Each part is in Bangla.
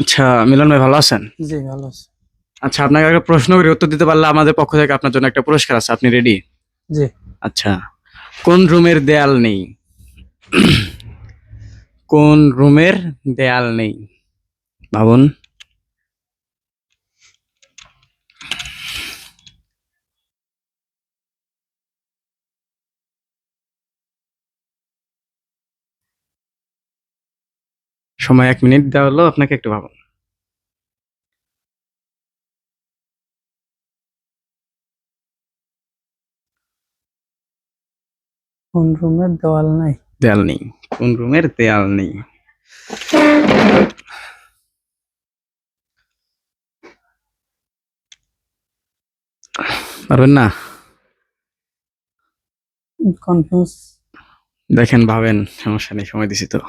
আচ্ছা, মিলন ভাই ভালো আছেন? জি ভালো আছে। আচ্ছা, আপনাকে একটা প্রশ্ন করে উত্তর দিতে পারলে আমাদের পক্ষ থেকে আপনার জন্য একটা পুরস্কার আছে। আপনি রেডি? জি। আচ্ছা, কোন রুমের দেয়াল নেই? কোন রুমের দেয়াল নেই? ভাবুন। সময় 1 মিনিট দেওয়া হলো আপনাকে, একটু ভাবুন। কোন রুমের দেওয়াল নাই? দেয়াল নেই। কোন রুমের দেয়াল নেই? পারবেন না? কনফিউজ। দেখেন, ভাবেন, সমস্যা নেই, সময় দিছি তো।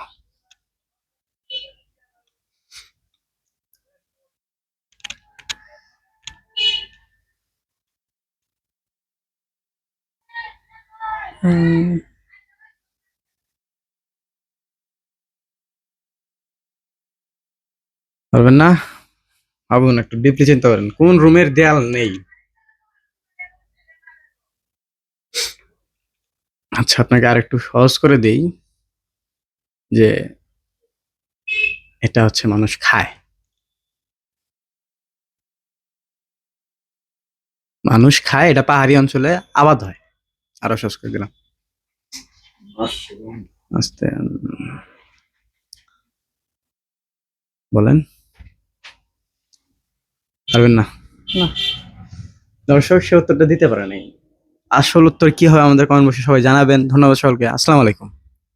পারবেন না? ভাবুন, একটু ডিপলি চিন্তা করেন, কোন রুমের দেয়াল নেই? আচ্ছা, আপনাকে আর একটু সহজ করে দেই, যে এটা হচ্ছে মানুষ খায়। মানুষ খায়, এটা পাহাড়ি অঞ্চলে আবাদ হয়। আরো সহজ করে দিলাম। আস্তে বলেন। পারবেন না? না। দর্শক সে উত্তরটা দিতে পারে নাই। আসল উত্তর কি হবে আমাদের কমেন্ট বক্সে সবাই জানাবেন। ধন্যবাদ সকলকে। আসসালামু আলাইকুম।